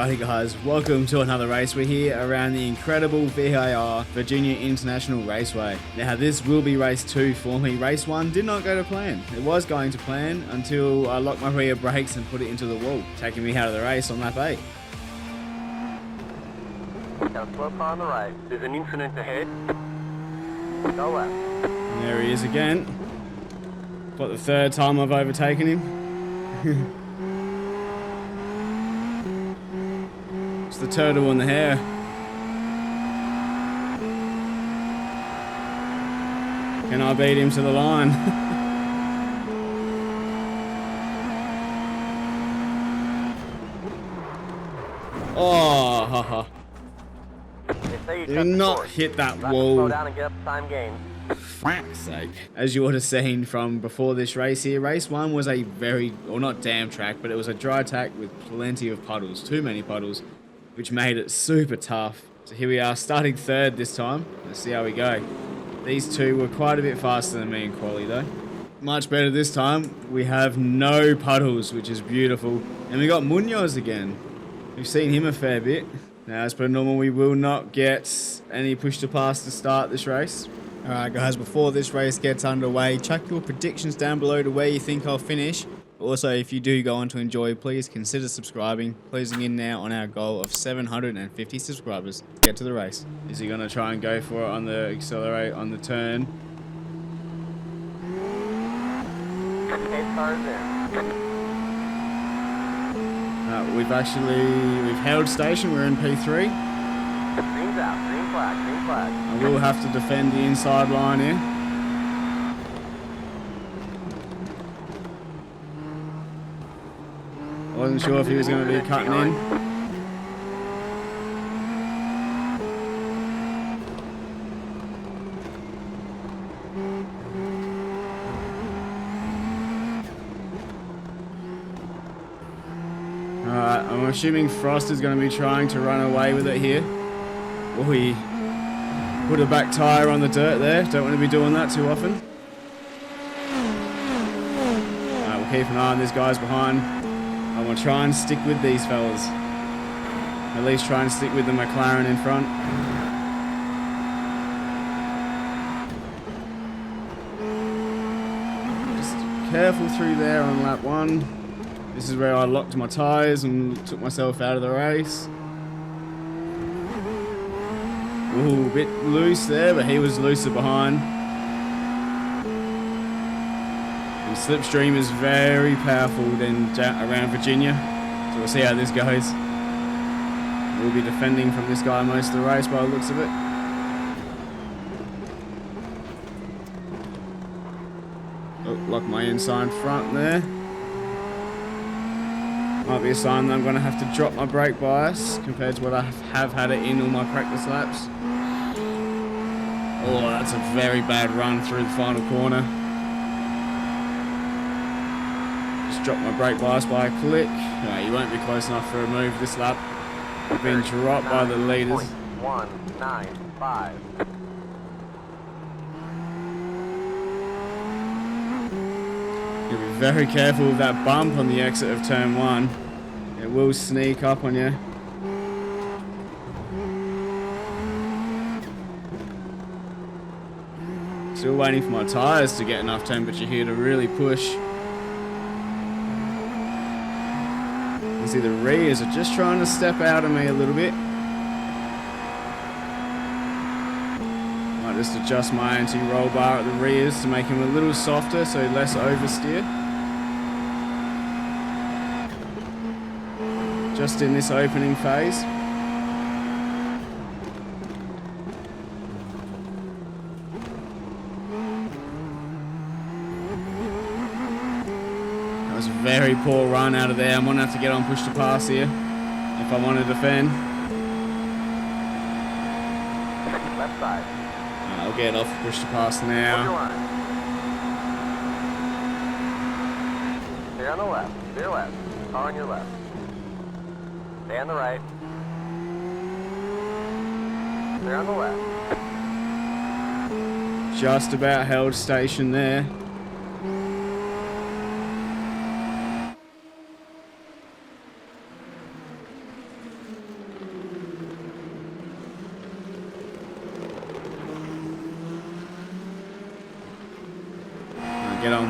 Alrighty guys, welcome to another race. We're here around the incredible ViR, Virginia International Raceway. Now this will be race 2 for me. Race 1 did not go to plan. It was going to plan until I locked my rear brakes and put it into the wall, taking me out of the race on lap 8. Now slow car on the right. There's an incident ahead. Go left. And there he is again. What, the third time I've overtaken him? It's the turtle on the hair. Can I beat him to the line? Oh, haha. Do not hit that wall. Slow down and get up time gains. Frack's sake. As you would have seen from before this race here, race 1 was a very, or not damn track, but it was a dry track with plenty of puddles, too many puddles, which made it super tough. So here we are, starting third this time. Let's see how we go. These two were quite a bit faster than me in quali though. Much better this time. We have no puddles, which is beautiful. And we got Munoz again. We've seen him a fair bit. Now, as per normal, we will not get any push to pass to start this race. Alright guys, before this race gets underway, chuck your predictions down below to where you think I'll finish. Also, if you do go on to enjoy, please consider subscribing. Closing in now on our goal of 750 subscribers. Get to the race. Is he going to try and go for it on the accelerate on the turn? We've held station. We're in P3. Green's out. Green flag. Green flag. I will have to defend the inside line here. I wasn't sure if he was going to be cutting in. Alright, I'm assuming Frost is going to be trying to run away with it here. Oh, he put a back tyre on the dirt there. Don't want to be doing that too often. Alright, we'll keep an eye on these guys behind. I'm going to try and stick with these fellas. At least try and stick with the McLaren in front. Just careful through there on lap 1. This is where I locked my tyres and took myself out of the race. Ooh, a bit loose there, but he was looser behind. And slipstream is very powerful then around Virginia. So we'll see how this goes. We'll be defending from this guy most of the race by the looks of it. Oh, lock my inside front there. Might be a sign that I'm going to have to drop my brake bias compared to what I have had it in all my practice laps. Oh, that's a very bad run through the final corner. Just drop my brake bias by a click. No, you won't be close enough for a move this lap. I've been dropped by the leaders. 195. You'll be very careful with that bump on the exit of turn 1. It will sneak up on you. Still waiting for my tyres to get enough temperature here to really push. You see the rears are just trying to step out of me a little bit. Might just adjust my anti-roll bar at the rears to make him a little softer so less oversteer. Just in this opening phase. That was a very poor run out of there. I'm going to have to get on push to pass here if I want to defend. Left side. I'll get off push to pass now. Stay on the left. Stay left. Car on your left. Stay on the right. Stay on the left. Just about held station there.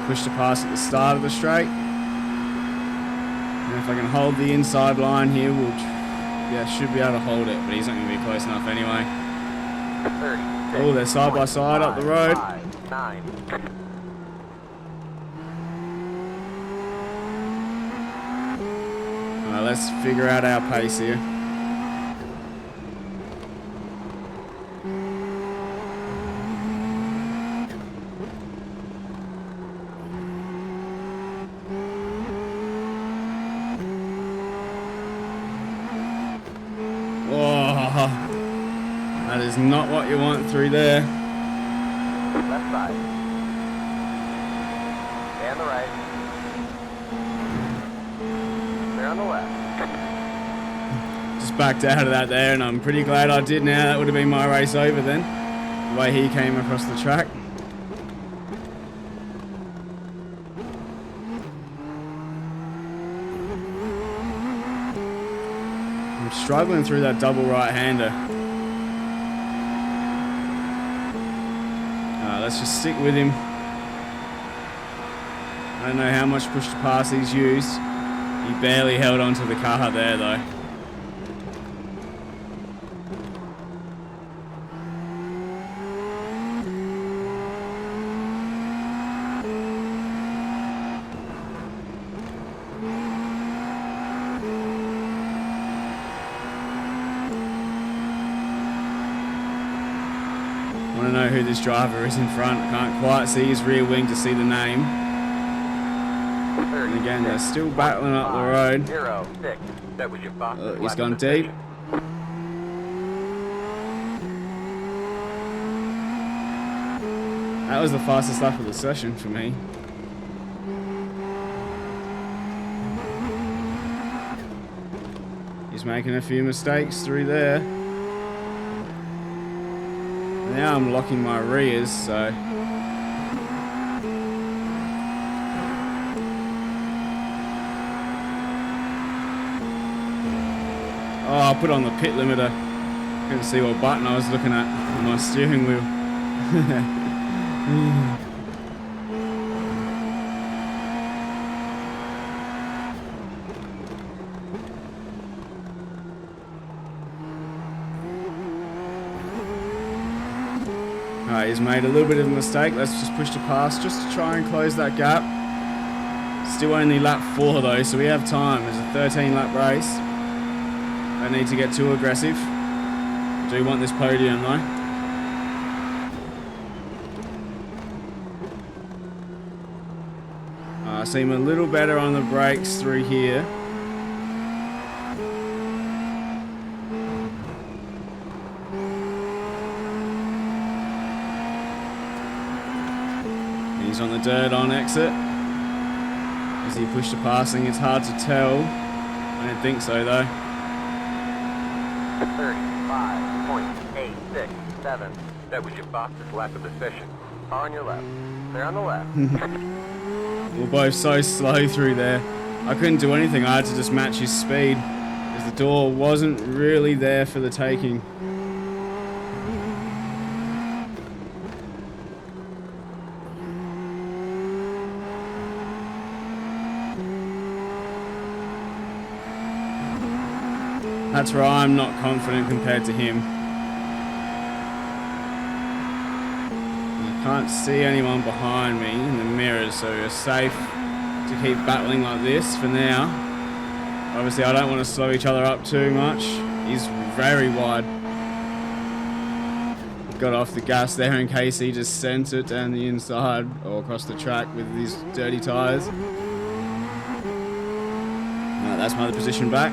to push to pass at the start of the straight. And if I can hold the inside line here, should be able to hold it, but he's not going to be close enough anyway. 36, Oh, they're side by side up the road. 9. Alright, let's figure out our pace here. That is not what you want through there. Left side. And the right. Clear on the left. Just backed out of that there, and I'm pretty glad I did now. That would have been my race over then, the way he came across the track. I'm struggling through that double right-hander. Let's just stick with him. I don't know how much push to pass he's used. He barely held onto the car there though. I want to know who this driver is in front. I can't quite see his rear wing to see the name. And again, they're still battling up the road. 06. That was your fastest He's lap gone of the deep. session. That was the fastest lap of the session for me. He's making a few mistakes through there. Now I'm locking my rears, so... Oh, I put on the pit limiter. Couldn't see what button I was looking at on my steering wheel. Alright, he's made a little bit of a mistake. Let's just push to pass just to try and close that gap. Still only lap 4 though, so we have time. It's a 13 lap race. Don't need to get too aggressive. Do want this podium though. I seem a little better on the brakes through here. He's on the dirt on exit. Is he pushed to passing? It's hard to tell. I don't think so though. 35.867. That was your fastest lap of the session. Car on your left. Clear on the left. We're both so slow through there. I couldn't do anything. I had to just match his speed because the door wasn't really there for the taking. That's where I'm not confident compared to him. I can't see anyone behind me in the mirrors, so we're safe to keep battling like this for now. Obviously, I don't want to slow each other up too much. He's very wide. Got off the gas there in case he just sent it down the inside or across the track with his dirty tyres. That's my other position back.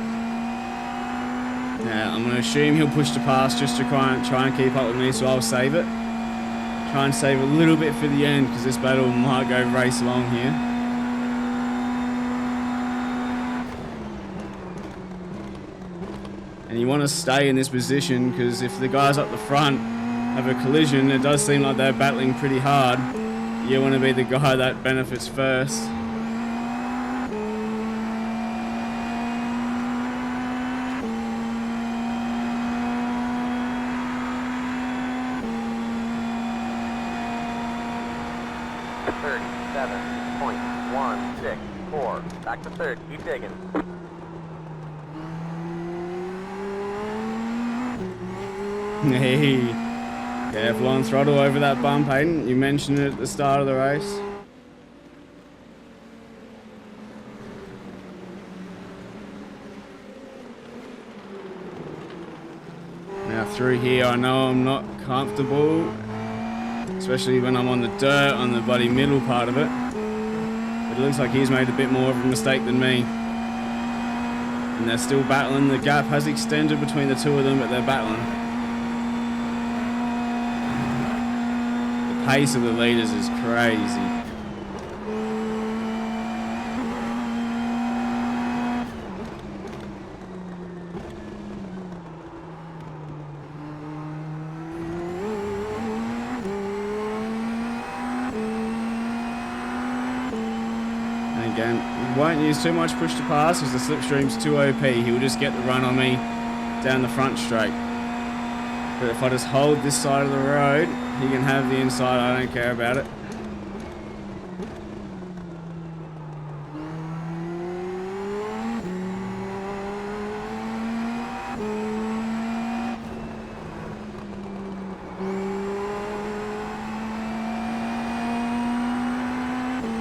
Now, I'm going to assume he'll push to pass just to try and keep up with me, so I'll save it. Try and save a little bit for the end, because this battle might go race long here. And you want to stay in this position, because if the guys up the front have a collision, it does seem like they're battling pretty hard. You want to be the guy that benefits first. 1.16.4. Back to third. Keep digging. Hey, careful on throttle over that bump, Aidan. You mentioned it at the start of the race. Now through here, I know I'm not comfortable, especially when I'm on the dirt, on the bloody middle part of it. But it looks like he's made a bit more of a mistake than me. And they're still battling. The gap has extended between the two of them, but they're battling. The pace of the leaders is crazy. Again, won't use too much push to pass because the slipstream's too OP. He'll just get the run on me down the front straight. But if I just hold this side of the road, he can have the inside. I don't care about it.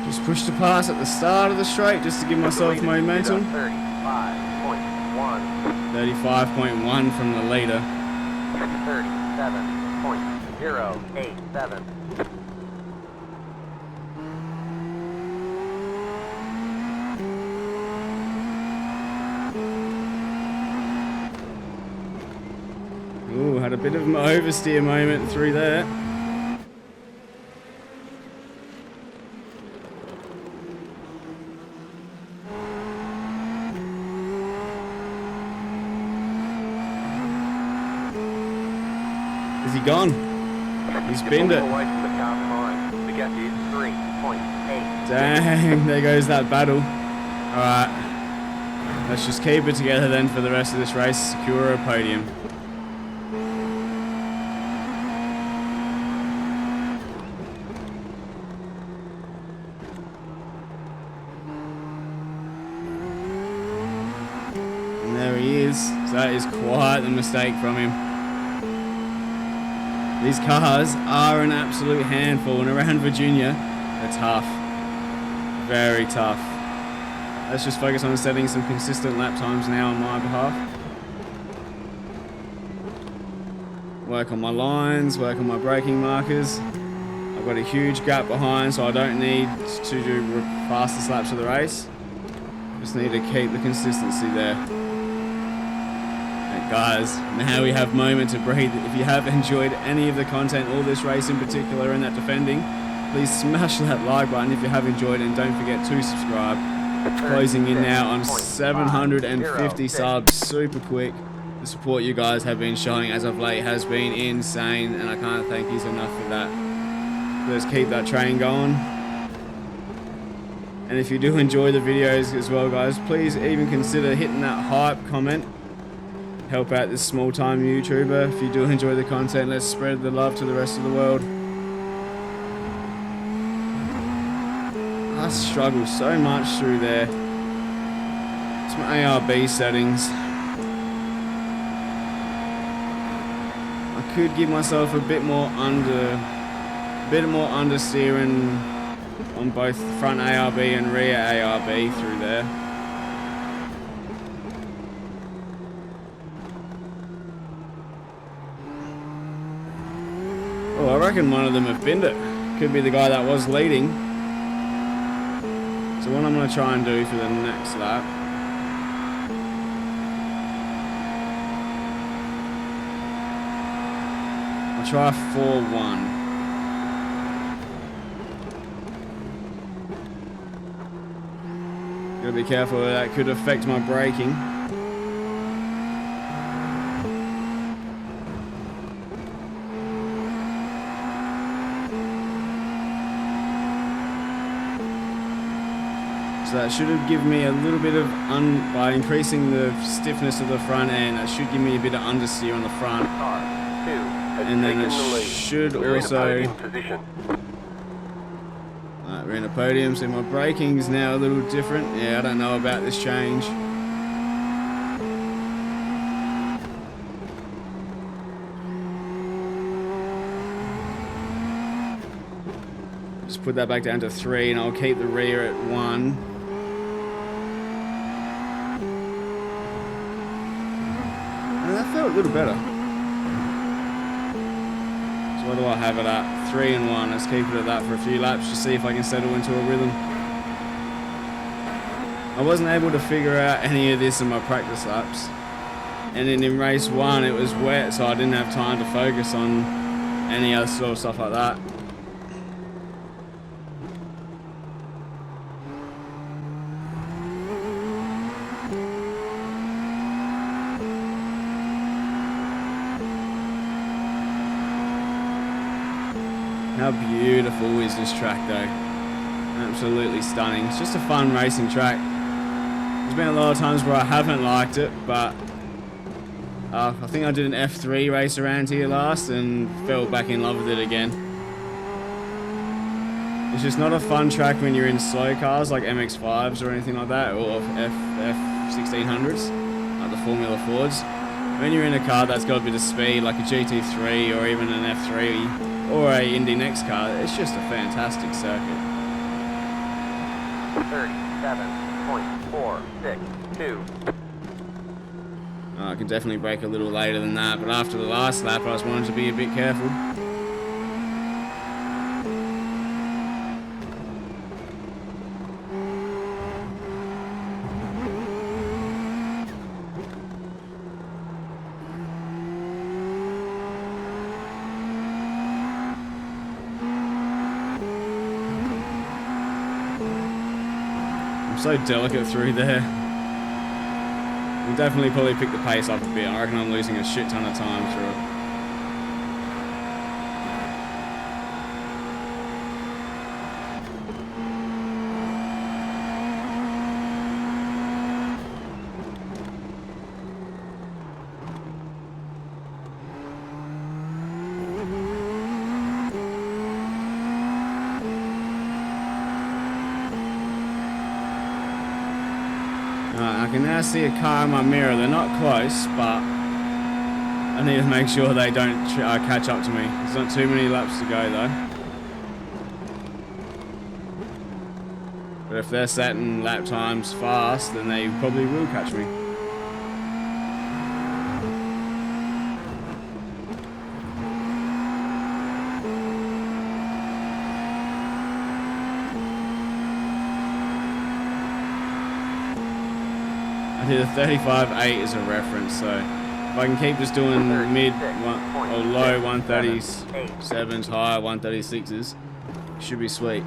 Just push to pass at the start of the straight just to give myself momentum. 35.1 from the leader. 37.087. Ooh, had a bit of an oversteer moment through there. Is he gone? He's binned it. Dang, there goes that battle. Alright. Let's just keep it together then for the rest of this race. Secure a podium. And there he is. So that is quite the mistake from him. These cars are an absolute handful, and around Virginia, they're tough. Very tough. Let's just focus on setting some consistent lap times now on my behalf. Work on my lines, work on my braking markers. I've got a huge gap behind, so I don't need to do fastest laps of the race. Just need to keep the consistency there. Guys, now we have moment to breathe. If you have enjoyed any of the content, or this race in particular and that defending, please smash that like button if you have enjoyed, and don't forget to subscribe. Closing in now on 750 subs, super quick. The support you guys have been showing as of late has been insane, and I can't thank you enough for that. Let's keep that train going. And if you do enjoy the videos as well, guys, please even consider hitting that hype comment. Help out this small-time YouTuber. If you do enjoy the content, let's spread the love to the rest of the world. I struggle so much through there. It's my ARB settings. I could give myself a bit more understeering on both front ARB and rear ARB through there. Oh, I reckon one of them have binned it. Could be the guy that was leading. So what I'm going to try and do for the next lap. I'll try 4-1. Gotta be careful, that could affect my braking. So that should have given me a little bit of, by increasing the stiffness of the front end, that should give me a bit of understeer on the front. And then it should also Alright, we're in a podium, so my braking's now a little different. Yeah, I don't know about this change. Just put that back down to 3 and I'll keep the rear at 1. And that felt a little better. So what do I have it at? 3 and 1. Let's keep it at that for a few laps to see if I can settle into a rhythm. I wasn't able to figure out any of this in my practice laps. And then in race 1 it was wet, so I didn't have time to focus on any other sort of stuff like that. How beautiful is this track though? Absolutely stunning. It's just a fun racing track. There's been a lot of times where I haven't liked it, but I think I did an F3 race around here last and fell back in love with it again. It's just not a fun track when you're in slow cars like MX-5s or anything like that, or F1600s, like the Formula Fords. When you're in a car that's got a bit of speed, like a GT3 or even an F3 or a IndyNXT car, it's just a fantastic circuit. 37.462. I can definitely brake a little later than that, but after the last lap I just wanted to be a bit careful. I'm so delicate through there. We'll definitely probably pick the pace up a bit. I reckon I'm losing a shit ton of time through it. I can now see a car in my mirror. They're not close, but I need to make sure they don't catch up to me. There's not too many laps to go though. But if they're setting lap times fast, then they probably will catch me. I did a 35.8 as a reference, so if I can keep just doing mid or low 137s, high 136s, should be sweet.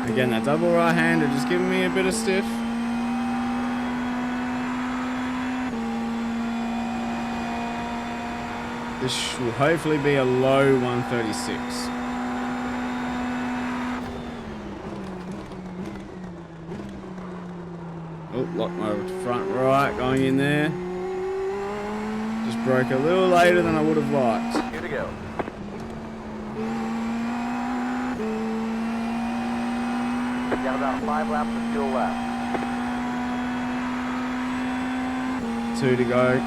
Again, that double right-hander just giving me a bit of stiff. This will hopefully be a low 136. Oh, lock my front right going in there. Just broke a little later than I would have liked. Here to go. Got about 5 laps of fuel left. 2 to go.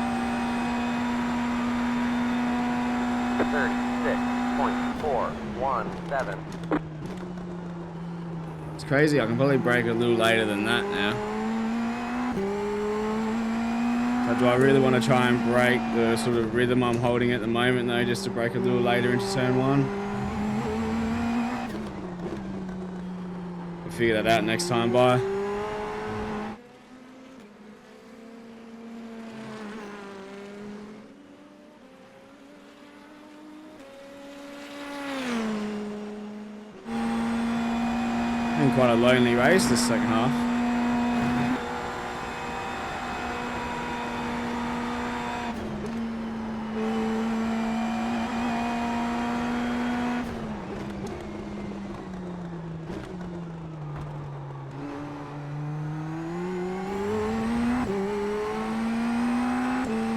36.417. It's crazy, I can probably brake a little later than that now. Do I really want to try and break the sort of rhythm I'm holding at the moment though, just to break a little later into turn 1? We'll figure that out next time by. Been quite a lonely race this second half.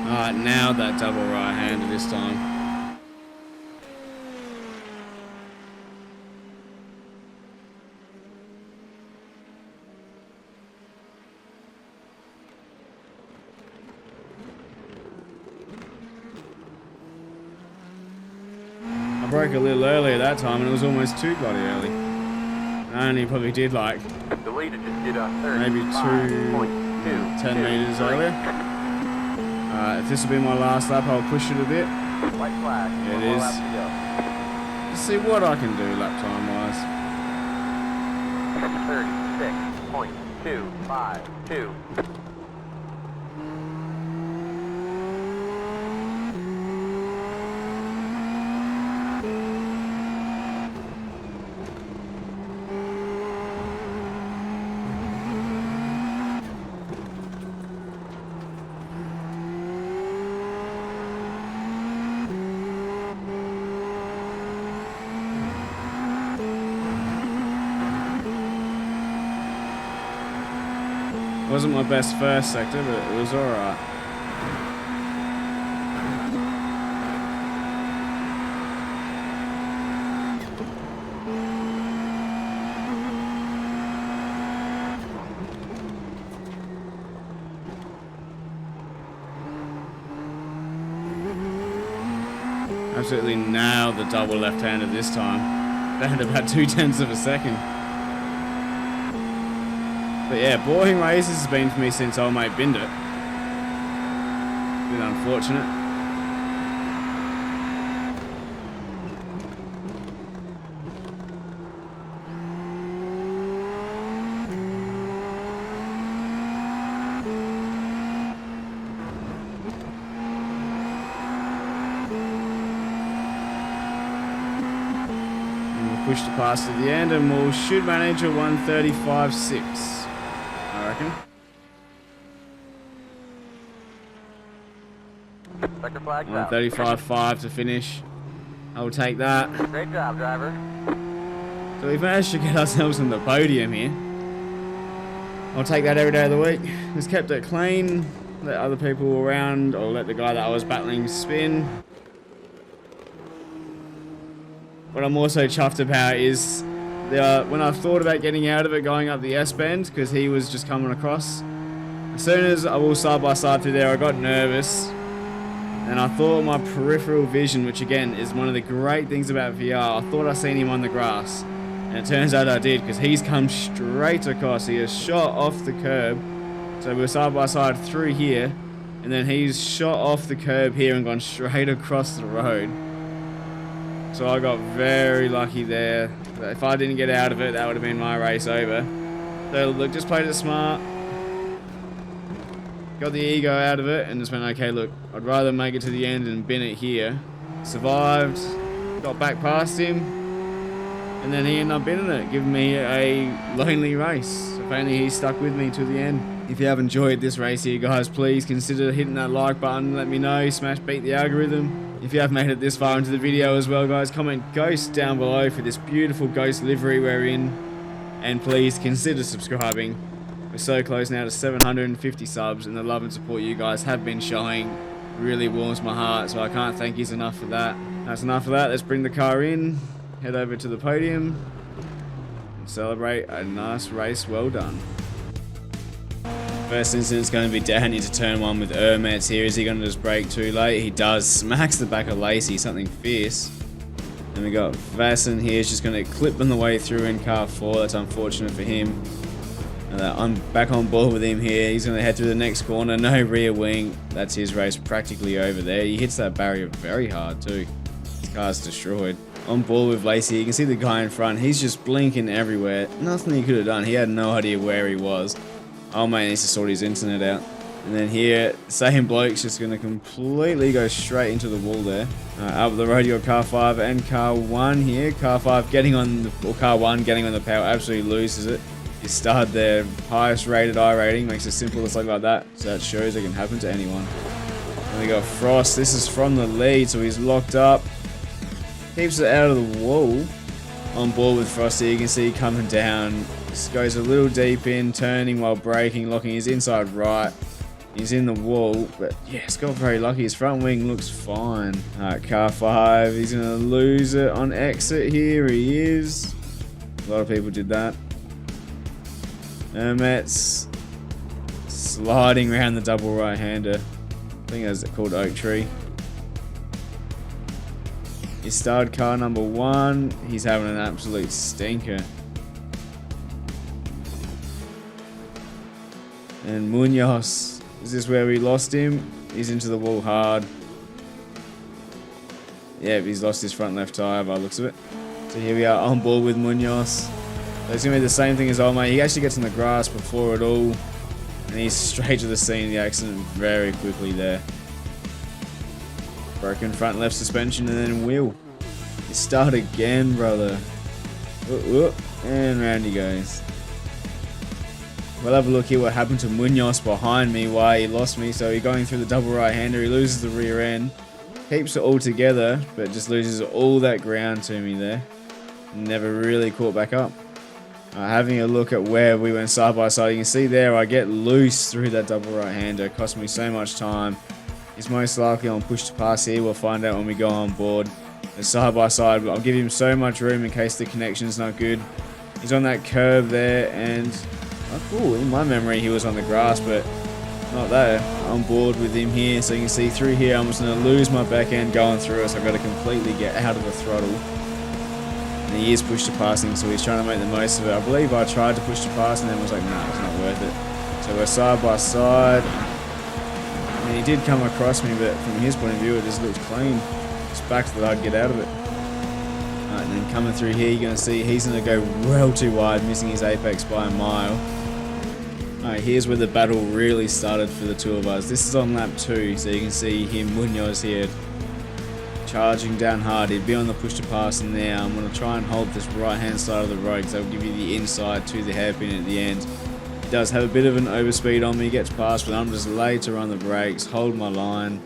Alright, now that double right-hander this time. I broke a little earlier that time and it was almost too bloody early. I only probably did like maybe 10 meters earlier. If this will be my last lap, I'll push it a bit. It is. Let's see what I can do lap time wise. 36.252. Wasn't my best first sector, but it was alright. Absolutely nailed the double left-hander this time. Down to about 0.2 of a second. But yeah, boring races has been for me since old mate binned it. Been unfortunate. And we'll push the pass to the end and we should manage a 1:35.6. I reckon. Checker flag 1:35.5 to finish. I will take that. Great job, driver. So we've managed to get ourselves on the podium here. I'll take that every day of the week. Just kept it clean. Let other people around, or let the guy that I was battling spin. What I'm also chuffed about is when I thought about getting out of it, going up the S-bend, because he was just coming across. As soon as I was side by side through there, I got nervous. And I thought my peripheral vision, which again is one of the great things about VR, I thought I seen him on the grass. And it turns out I did, because he's come straight across. He has shot off the curb. So we were side by side through here. And then he's shot off the curb here and gone straight across the road. So I got very lucky there. If I didn't get out of it, that would have been my race over. So look, just played it smart. Got the ego out of it and just went, okay, look, I'd rather make it to the end and bin it here. Survived, got back past him, and then he ended up binning it, giving me a lonely race. If only he stuck with me to the end. If you have enjoyed this race here, guys, please consider hitting that like button. Let me know, smash beat the algorithm. If you have made it this far into the video as well, guys, comment Ghost down below for this beautiful Ghost livery we're in. And please consider subscribing. We're so close now to 750 subs, and the love and support you guys have been showing really warms my heart, so I can't thank you enough for that. That's enough of that. Let's bring the car in, head over to the podium, and celebrate a nice race well done. First incident's going to be down into turn 1 with Ermetz here. Is he going to just brake too late? He does. Smacks the back of Lacey, something fierce. And we got Vassen here, is just going to clip on the way through in car 4. That's unfortunate for him. I'm back on board with him here. He's going to head through the next corner. No rear wing. That's his race practically over there. He hits that barrier very hard too. His car's destroyed. On board with Lacey. You can see the guy in front. He's just blinking everywhere. Nothing he could have done. He had no idea where he was. Oh man, needs to sort his internet out. And then here, same bloke's just going to completely go straight into the wall there. Up the road, you got car 5 and car 1 here. Car 5 getting on the, or car 1 getting on the power, absolutely loses it. You start their highest rated iRating, makes it simple to something like that. So that shows it can happen to anyone. And we got Frost. This is from the lead, so he's locked up. Keeps it out of the wall. On board with Frosty, you can see coming down. Just goes a little deep in, turning while braking, locking his inside right. He's in the wall, but yeah, it's got very lucky. His front wing looks fine. Alright, car 5. He's going to lose it on exit here. He is. A lot of people did that. Ermet's sliding around the double right-hander. I think that's called Oak Tree. He started car number 1. He's having an absolute stinker. And Munoz. Is this where we lost him? He's into the wall hard. Yeah, he's lost his front left tyre by the looks of it. So here we are on board with Munoz. So it's going to be the same thing as old mate. He actually gets in the grass before it all. And he's straight to the scene of the accident very quickly there. Broken front left suspension and then wheel. You start again, brother. And round he goes. We'll have a look here what happened to Munoz behind me, why he lost me. So he's going through the double right-hander. He loses the rear end. Keeps it all together, but just loses all that ground to me there. Never really caught back up. Having a look at where we went side by side. You can see there I get loose through that double right-hander. It cost me so much time. He's most likely on push to pass here. We'll find out when we go on board. And side by side, but I'll give him so much room in case the connection's not good. He's on that curve there, and cool, in my memory he was on the grass, but not there. On board with him here, so you can see through here I'm just going to lose my back end going through it, so I've got to completely get out of the throttle. And he is push to passing, so he's trying to make the most of it. I believe I tried to push to pass and then was like, nah, it's not worth it. So we're side by side. And he did come across me, but from his point of view it just looks clean. Just back to the HUD, get out of it. And then coming through here, you're going to see he's going to go well too wide, missing his apex by a mile. Alright, here's where the battle really started for the two of us. This is on lap 2, so you can see him, Munoz here, charging down hard. He'd be on the push to pass, and now I'm going to try and hold this right-hand side of the road, because that'll give you the inside to the hairpin at the end. He does have a bit of an overspeed on me, gets past, but I'm just late to run the brakes, hold my line.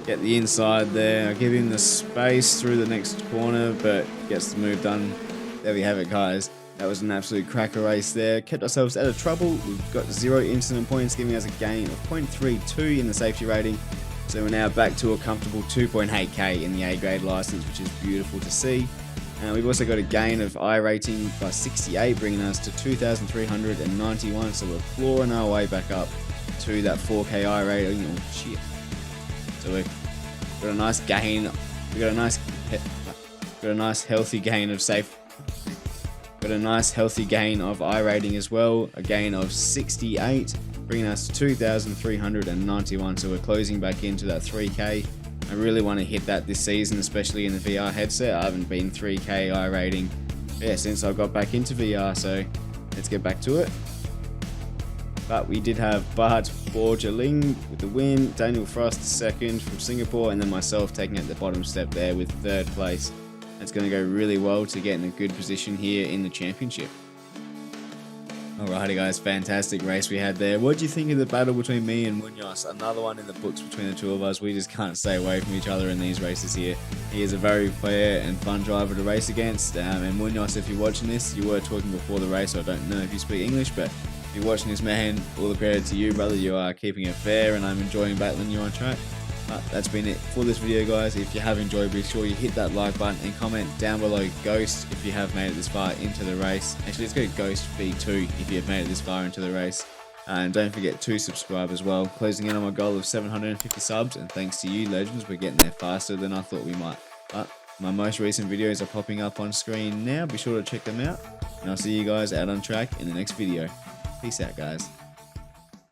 Get the inside there. I give him the space through the next corner, but gets the move done. There we have it, guys. That was an absolute cracker race there. Kept ourselves out of trouble. We've got 0 incident points, giving us a gain of 0.32 in the safety rating. So we're now back to a comfortable 2.8k in the A grade license, which is beautiful to see. We've also got a gain of I rating by 68, bringing us to 2,391. So we're clawing our way back up to that 4k I rating. Oh shit. So we've got a nice gain. We got a nice healthy gain of safe. Got a nice healthy gain of I rating as well. A gain of 68, bringing us to 2,391. So we're closing back into that 3k. I really want to hit that this season, especially in the VR headset. I haven't been 3k I rating since I got back into VR. So let's get back to it. But we did have Bart Borgeling with the win, Daniel Frost second from Singapore, and then myself taking at the bottom step there with 3rd place. It's going to go really well to get in a good position here in the championship. Alrighty guys, fantastic race we had there. What do you think of the battle between me and Munoz? Another one in the books between the two of us. We just can't stay away from each other in these races here. He is a very fair and fun driver to race against. And Munoz, if you're watching this, you were talking before the race, so I don't know if you speak English, but if you're watching this, man, all the credit to you, brother. You are keeping it fair, and I'm enjoying battling you on track. That's been it for this video, guys. If you have enjoyed, be sure you hit that like button and comment down below Ghost if you have made it this far into the race. Actually, let's go Ghost V2 if you have made it this far into the race. And don't forget to subscribe as well. Closing in on my goal of 750 subs, and thanks to you, legends, we're getting there faster than I thought we might. But my most recent videos are popping up on screen now. Be sure to check them out, and I'll see you guys out on track in the next video. Peace out, guys.